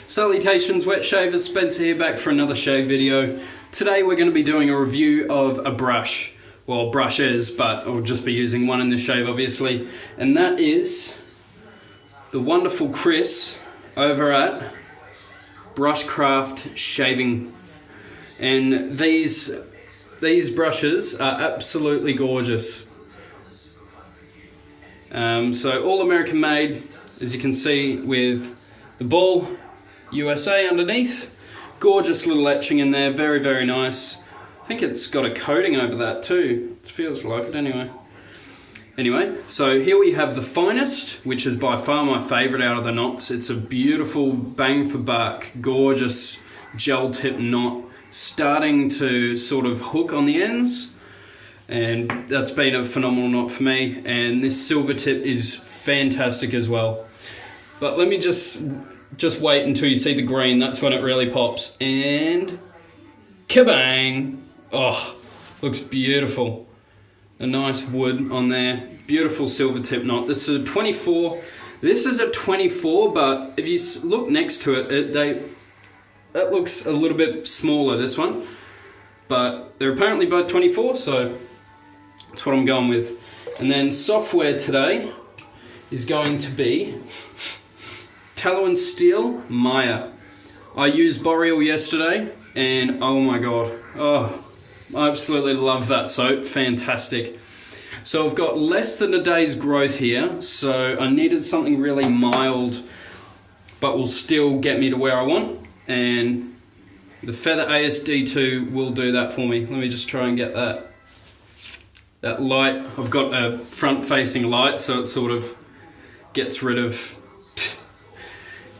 Salutations wet shavers, Spencer here back for another shave video. Today we're going to be doing a review of a brush. Well, brushes, but I'll just be using one in this shave obviously. And that is the wonderful Chris over at BrushCraft Shaving. And these brushes are absolutely gorgeous. So all American made, as you can see, with the ball USA underneath. Gorgeous little etching in there, very, very nice. I think it's got a coating over that too. It feels like it anyway. Anyway, so here we have the finest, which is by far my favorite out of the knots. It's a beautiful bang for buck, gorgeous gel tip knot, starting to sort of hook on the ends. And that's been a phenomenal knot for me. And this silver tip is fantastic as well. But let me just wait until you see the green. That's when it really pops. And kabang! Oh, looks beautiful. A nice wood on there. Beautiful silver tip knot. That's a 24. This is a 24, but if you look next to it, that looks a little bit smaller, this one. But they're apparently both 24, so that's what I'm going with. And then software today is going to be Tallow and Steel Maya. I used Boreal yesterday and oh my god, I absolutely love that soap, fantastic. So I've got less than a day's growth here, so I needed something really mild but will still get me to where I want, and the Feather ASD2 will do that for me. Let me just try and get that light. I've got a front facing light, so it sort of gets rid of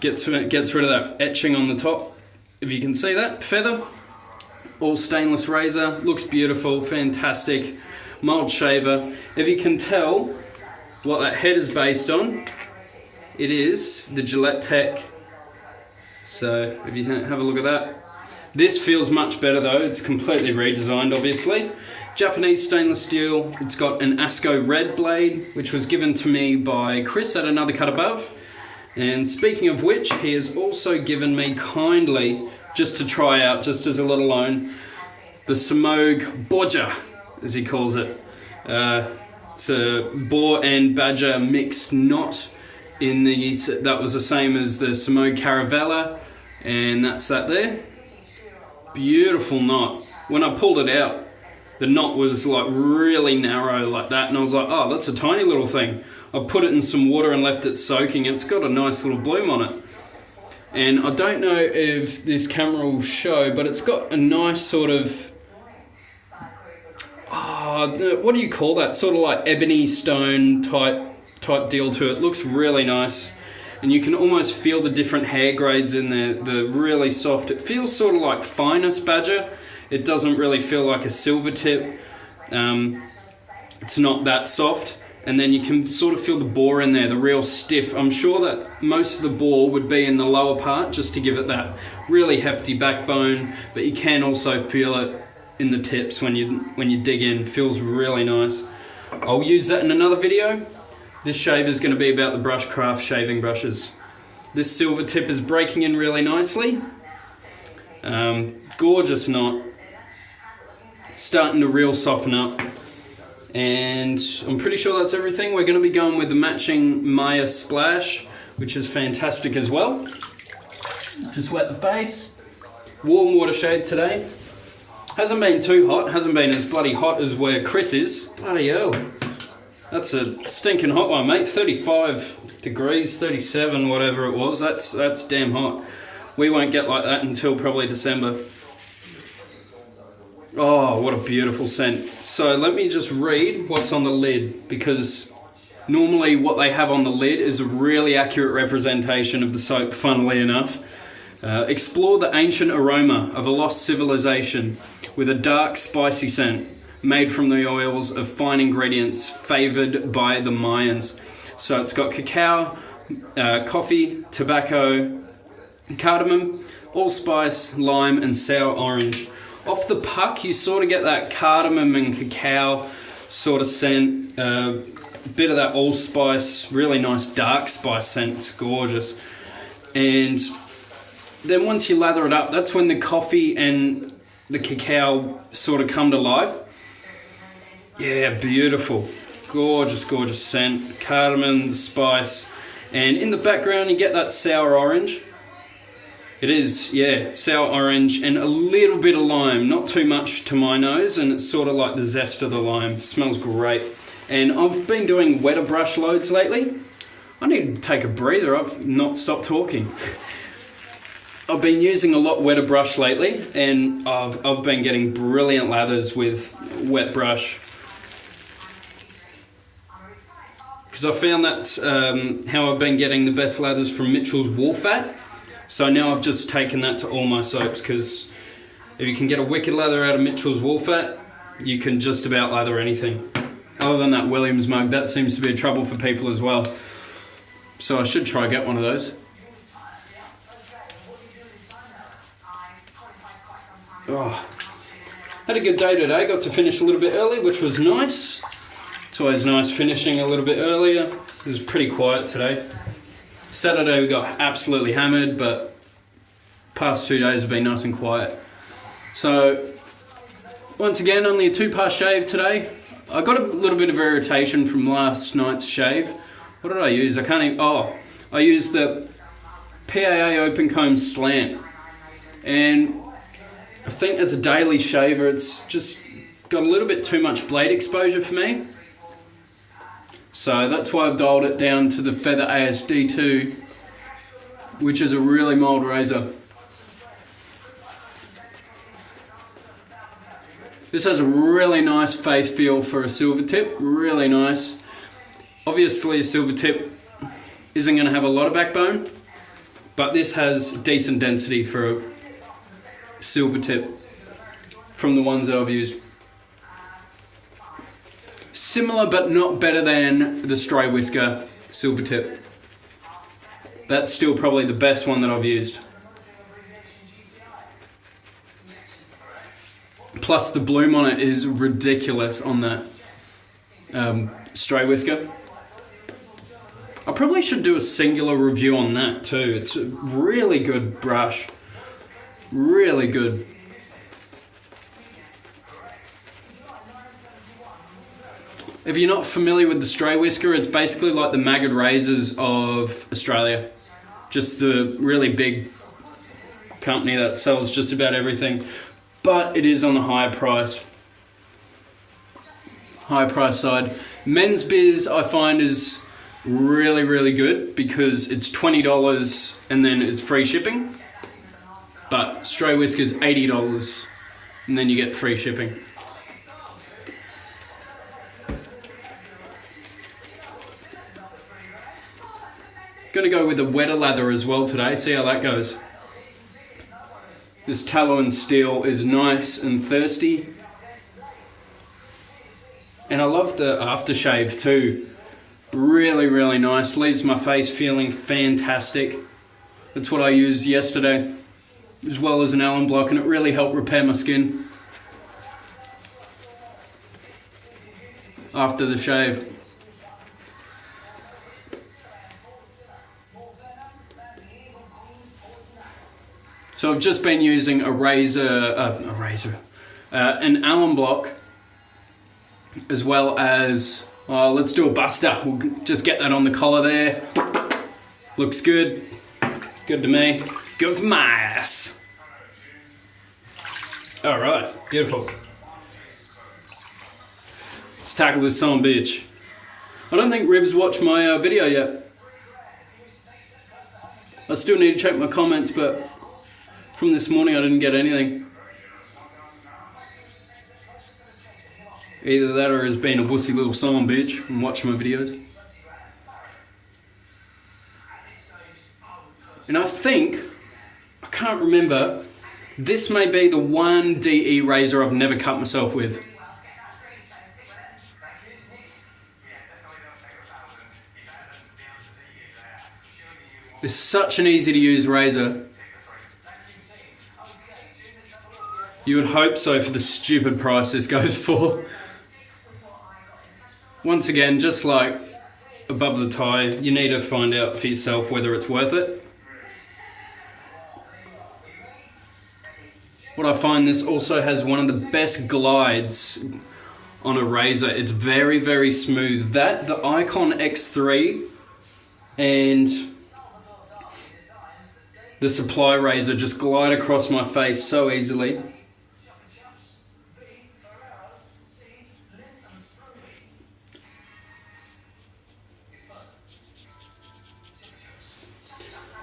that etching on the top. If you can see that, Feather, all stainless razor, looks beautiful, fantastic, mild shaver. If you can tell what that head is based on, it is the Gillette Tech. So if you have a look at that, this feels much better though. It's completely redesigned, obviously. Japanese stainless steel. It's got an ASCO red blade, which was given to me by Chris at Another Cut Above. And speaking of which, he has also given me kindly, just to try out, just as a little loan, the Samogue Bodger, as he calls it. It's a boar and badger mixed knot. That was the same as the Samogue Caravella, and that's that there. Beautiful knot. When I pulled it out, the knot was like really narrow like that, and I was like, oh, that's a tiny little thing. I put it in some water and left it soaking. It's got a nice little bloom on it. And I don't know if this camera will show, but it's got a nice sort of, what do you call that? Sort of like ebony stone type deal to it. Looks really nice. And you can almost feel the different hair grades in there. The really soft. It feels sort of like finest badger. It doesn't really feel like a silver tip. It's not that soft. And then you can sort of feel the bore in there, the real stiff. I'm sure that most of the bore would be in the lower part just to give it that really hefty backbone, but you can also feel it in the tips when you dig in. It feels really nice. I'll use that in another video. This shave is going to be about the BrushCraft shaving brushes. This silver tip is breaking in really nicely. Gorgeous knot. Starting to real soften up. And I'm pretty sure that's everything. We're going to be going with the matching Maya Splash, which is fantastic as well. Just wet the face. Warm water shade today. Hasn't been too hot. Hasn't been as bloody hot as where Chris is. Bloody hell. That's a stinking hot one, mate. 35 degrees, 37, whatever it was. That's damn hot. We won't get like that until probably December. Oh, what a beautiful scent. So let me just read what's on the lid, because normally what they have on the lid is a really accurate representation of the soap, funnily enough. Explore the ancient aroma of a lost civilization with a dark, spicy scent made from the oils of fine ingredients favored by the Mayans. So it's got cacao, coffee, tobacco, cardamom, allspice, lime, and sour orange. Off the puck, you sort of get that cardamom and cacao sort of scent, a bit of that allspice, really nice dark spice scent. It's gorgeous. And then once you lather it up, that's when the coffee and the cacao sort of come to life. Yeah, beautiful. Gorgeous, gorgeous scent. Cardamom, the spice. And in the background you get that sour orange. It is, yeah, sour orange and a little bit of lime. Not too much to my nose, and it's sort of like the zest of the lime. Smells great. And I've been doing wetter brush loads lately. I need to take a breather. I've not stopped talking. I've been using a lot wetter brush lately, and I've been getting brilliant lathers with wet brush. Because I found that's how I've been getting the best lathers from Mitchell's Wool Fat. So now I've just taken that to all my soaps, because if you can get a wicked lather out of Mitchell's Wool Fat, you can just about lather anything. Other than that Williams mug, that seems to be a trouble for people as well. So I should try get one of those. Oh, had a good day today. Got to finish a little bit early, which was nice. It's always nice finishing a little bit earlier. It was pretty quiet today. Saturday we got absolutely hammered, but past 2 days have been nice and quiet. So once again, only a 2-pass shave today. I got a little bit of irritation from last night's shave. What did I use? I can't even... Oh, I used the PAA Open Comb Slant. And I think as a daily shaver, it's just got a little bit too much blade exposure for me. So that's why I've dialed it down to the Feather ASD2, which is a really mild razor. This has a really nice face feel for a silver tip, really nice. Obviously a silver tip isn't going to have a lot of backbone, but this has decent density for a silver tip from the ones that I've used. Similar but not better than the Stray Whisker silver tip. That's still probably the best one that I've used. Plus the bloom on it is ridiculous on that Stray Whisker. I probably should do a singular review on that too. It's a really good brush. Really good. If you're not familiar with the Stray Whisker, it's basically like the Maggot Razors of Australia. Just the really big company that sells just about everything. But it is on the higher price side. Men's Biz I find is really, really good because it's $20 and then it's free shipping. But Stray Whisker's $80 and then you get free shipping. Gonna go with a wetter lather as well today, see how that goes. This tallow and steel is nice and thirsty. And I love the aftershave too. Really, really nice. Leaves my face feeling fantastic. That's what I used yesterday, as well as an alum block, and it really helped repair my skin after the shave. So I've just been using an alum block, as well as, let's do a buster. We'll just get that on the collar there. Looks good. Good to me. Good for my ass. All right, beautiful. Let's tackle this son of a bitch. I don't think Ribs watched my video yet. I still need to check my comments, but from this morning I didn't get anything. Either that or has been a wussy little son of a bitch and watching my videos. And I think, I can't remember, this may be the one DE razor I've never cut myself with. It's such an easy to use razor. You would hope so for the stupid price this goes for. Once again, just like above the tie, you need to find out for yourself whether it's worth it. what I find, this also has one of the best glides on a razor. It's very, very smooth. That, the Icon X3 and the Supply razor just glide across my face so easily.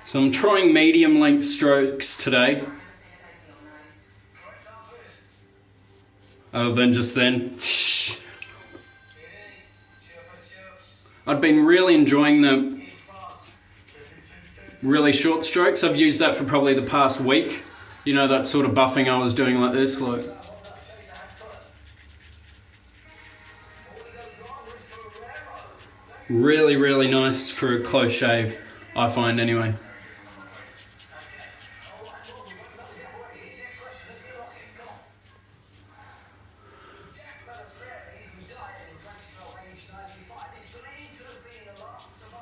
So I'm trying medium length strokes today. Other than just then. I've been really enjoying the really short strokes. I've used that for probably the past week. You know, that sort of buffing I was doing like this. Like. Really, really nice for a close shave, I find anyway.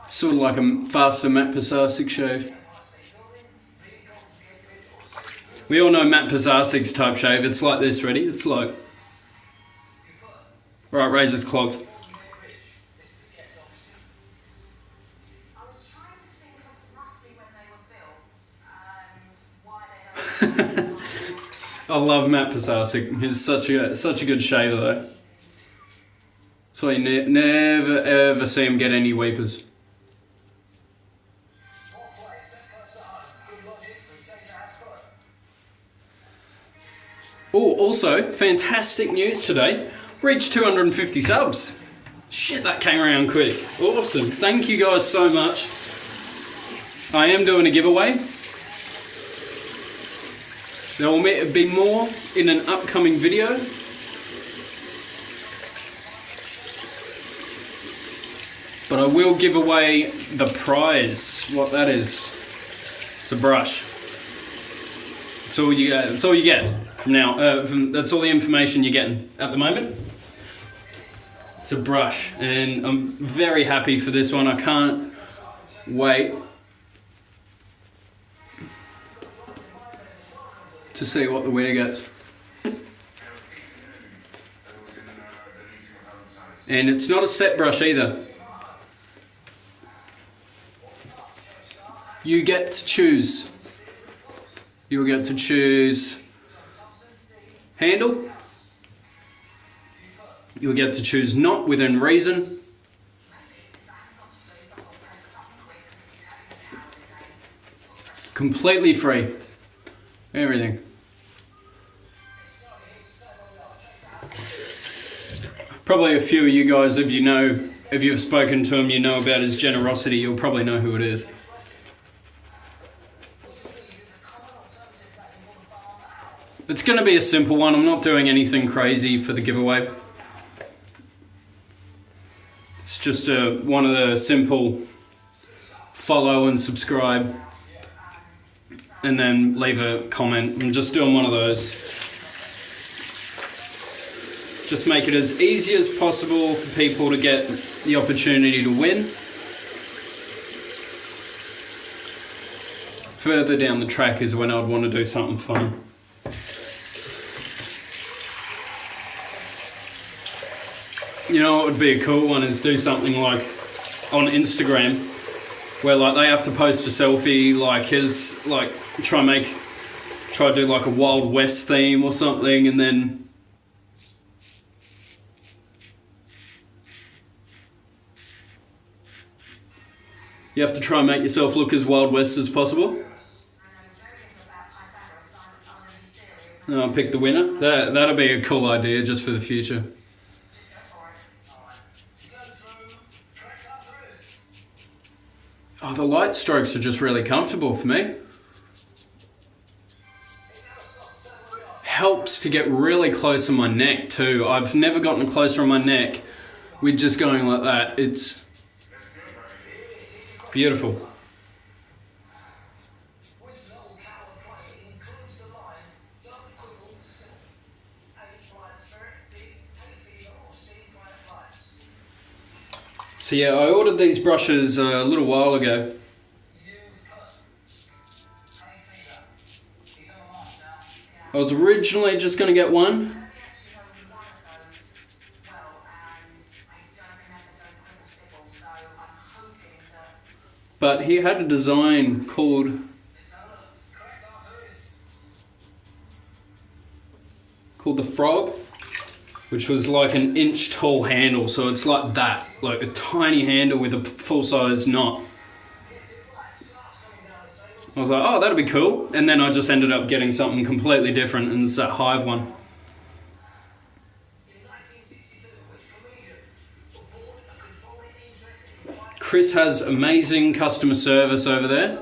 Sort of like a faster Matt Pisarcik shave. We all know Matt Pisarcik's type shave. It's like this, ready? It's like... Right, razor's clogged. I love Matt Pisarcik. He's such a good shaver though. So you never ever see him get any weepers. Oh, also, fantastic news today. Reached 250 subs. Shit, that came around quick. Awesome. Thank you guys so much. I am doing a giveaway. There will be more in an upcoming video. But I will give away the prize. What that is. It's a brush. That's all you get. That's all you get. Now, that's all the information you're getting at the moment. It's a brush, and I'm very happy for this one. I can't wait to see what the winner gets. And it's not a set brush either. You get to choose. You'll get to choose handle. You'll get to choose not within reason. Completely free. Everything. Probably a few of you guys, if you've spoken to him, you know about his generosity, you'll probably know who it is. It's going to be a simple one. I'm not doing anything crazy for the giveaway. It's just one of the simple follow and subscribe and then leave a comment. I'm just doing one of those. Just make it as easy as possible for people to get the opportunity to win. Further down the track is when I'd want to do something fun. You know what would be a cool one is do something like on Instagram where like they have to post a selfie, like his like try to do like a Wild West theme or something, and then you have to try and make yourself look as Wild West as possible. And I'll pick the winner. That'll be a cool idea just for the future. Oh, the light strokes are just really comfortable for me. Helps to get really close on my neck too. I've never gotten closer on my neck with just going like that. It's beautiful. So yeah, I ordered these brushes a little while ago. I was originally just going to get one, but he had a design called the Frog, which was like an inch tall handle, so it's like that, like a tiny handle with a full-size knot. I was like, oh, that'd be cool, and then I just ended up getting something completely different, and it's that Hive one. Chris has amazing customer service over there.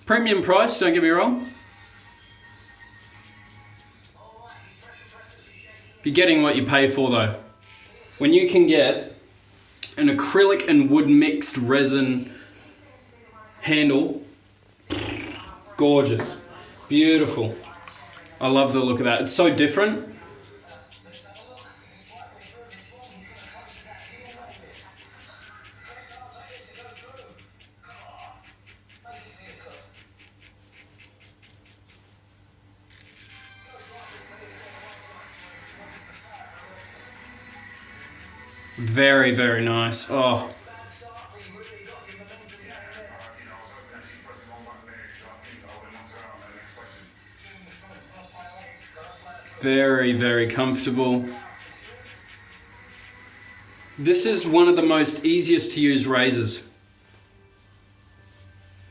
Premium price, don't get me wrong. You're getting what you pay for though. When you can get an acrylic and wood mixed resin handle, gorgeous, beautiful. I love the look of that. It's so different. Very, very nice. Oh. Very, very comfortable. This is one of the most easiest to use razors.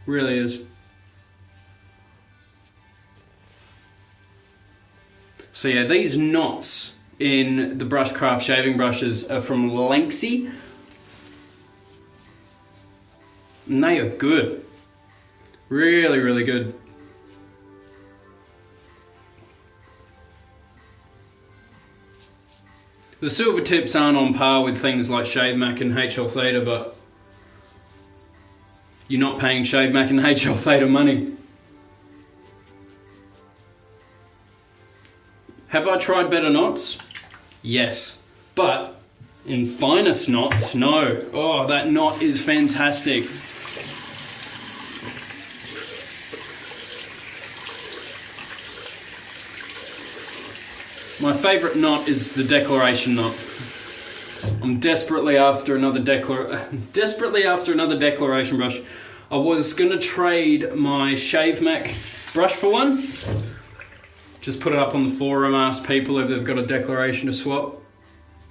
Really is. So yeah, these knots in the BrushCraft shaving brushes are from Lanxi. And they are good. Really, really good. The silver tips aren't on par with things like Shave Mac and HL Theta, but you're not paying Shave Mac and HL Theta money. Have I tried better knots? Yes. But in finest knots, no. Oh, that knot is fantastic. My favourite knot is the declaration knot. I'm desperately after another declaration brush. I was gonna trade my Shave Mac brush for one. Just put it up on the forum, ask people if they've got a declaration to swap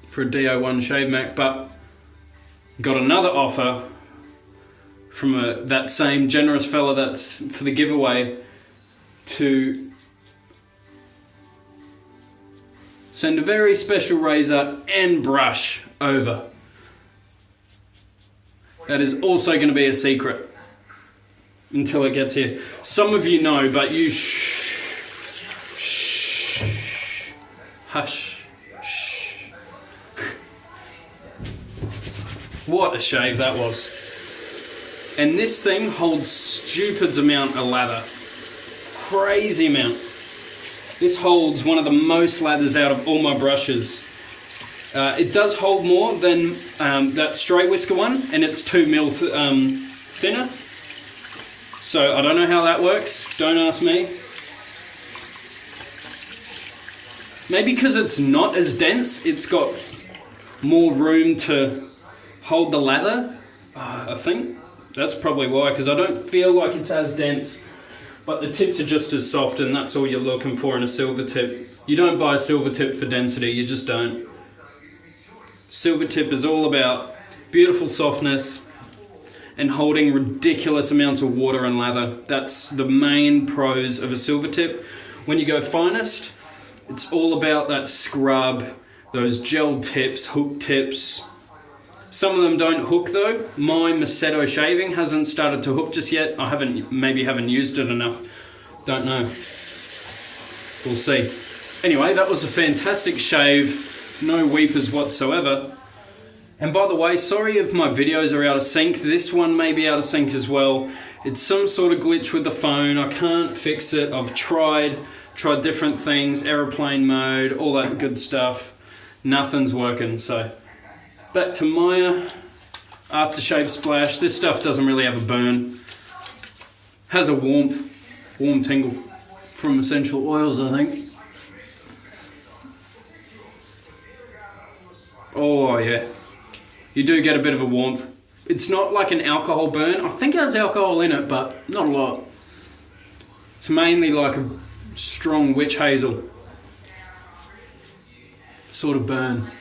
for a DO1 Shave Mac, but got another offer from that same generous fella that's for the giveaway to send a very special razor and brush over. That is also going to be a secret until it gets here. Some of you know, but you hush. What a shave that was. And this thing holds stupid amount of lather. Crazy amount. This holds one of the most lathers out of all my brushes. It does hold more than that straight whisker one, and it's 2mm thinner. So I don't know how that works, don't ask me. Maybe because it's not as dense, it's got more room to hold the lather, I think. That's probably why, because I don't feel like it's as dense. But the tips are just as soft, and that's all you're looking for in a silver tip. You don't buy a silver tip for density, you just don't. Silver tip is all about beautiful softness and holding ridiculous amounts of water and lather. That's the main pros of a silver tip. When you go finest, it's all about that scrub, those gel tips, hook tips. Some of them don't hook though. My Macedo shaving hasn't started to hook just yet. I maybe haven't used it enough. Don't know. We'll see. Anyway, that was a fantastic shave. No weepers whatsoever. And by the way, sorry if my videos are out of sync. This one may be out of sync as well. It's some sort of glitch with the phone. I can't fix it. I've tried different things, aeroplane mode, all that good stuff. Nothing's working, so. Back to Maya, aftershave splash. This stuff doesn't really have a burn. Has a warmth. warm tingle from essential oils, I think. Oh yeah, you do get a bit of a warmth. It's not like an alcohol burn. I think it has alcohol in it, but not a lot. It's mainly like a strong witch hazel sort of burn.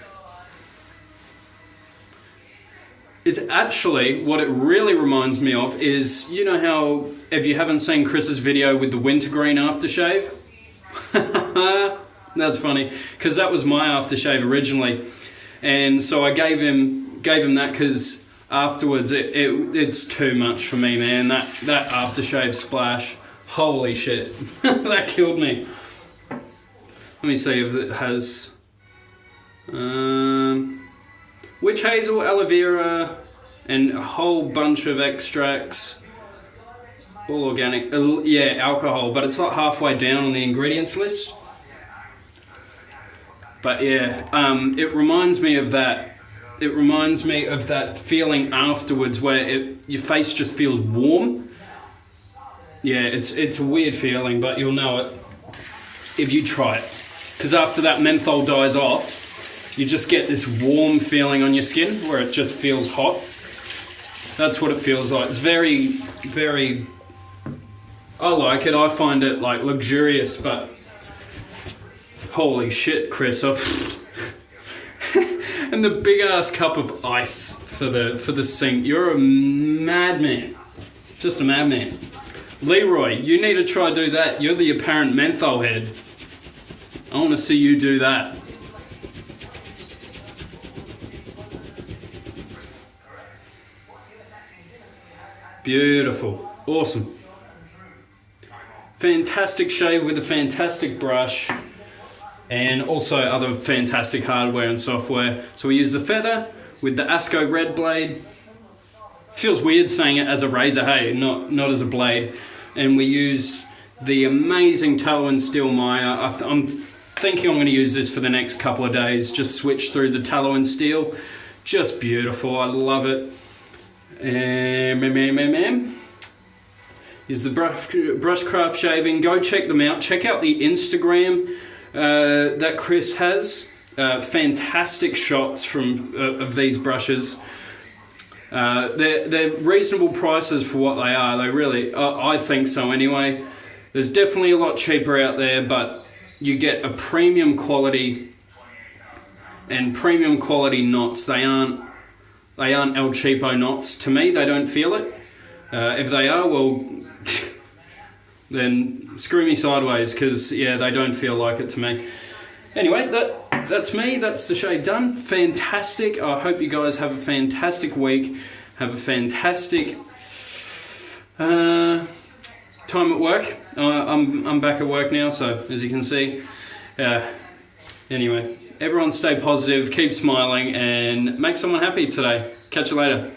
It's actually, what it really reminds me of is, you know how, if you haven't seen Chris's video with the wintergreen aftershave? That's funny, because that was my aftershave originally. And so I gave him that because afterwards it's too much for me, man. That aftershave splash, holy shit, that killed me. Let me see if it has witch hazel, aloe vera, and a whole bunch of extracts, all organic. Yeah, alcohol, but it's like halfway down on the ingredients list. But yeah, it reminds me of that. It reminds me of that feeling afterwards where your face just feels warm. Yeah, it's a weird feeling, but you'll know it if you try it. Because after that menthol dies off, you just get this warm feeling on your skin where it just feels hot. That's what it feels like. It's very, very... I like it. I find it like luxurious, but... Holy shit, Chris! And the big ass cup of ice for the sink. You're a madman, just a madman. Leroy, you need to try do that. You're the apparent menthol head. I want to see you do that. Beautiful, awesome, fantastic shave with a fantastic brush. And also other fantastic hardware and software. So we use the feather with the Asco red blade. Feels weird saying it as a razor, hey, not as a blade. And we used the amazing tallow and steel mire. I'm thinking I'm going to use this for the next couple of days. Just switch through the tallow and steel. Just beautiful, I love it. And is the BrushCraft shaving. Go check them out. Check out the Instagram that Chris has. Fantastic shots of these brushes. They're reasonable prices for what they are. They really, I think so anyway. There's definitely a lot cheaper out there, but you get a premium quality and premium quality knots. They aren't El Cheapo knots to me. They don't feel it. If they are, well, then screw me sideways, because yeah, they don't feel like it to me. Anyway, that's me. That's the shave done. Fantastic. I hope you guys have a fantastic week. Have a fantastic time at work. I'm back at work now, so as you can see. Anyway, everyone stay positive, keep smiling, and make someone happy today. Catch you later.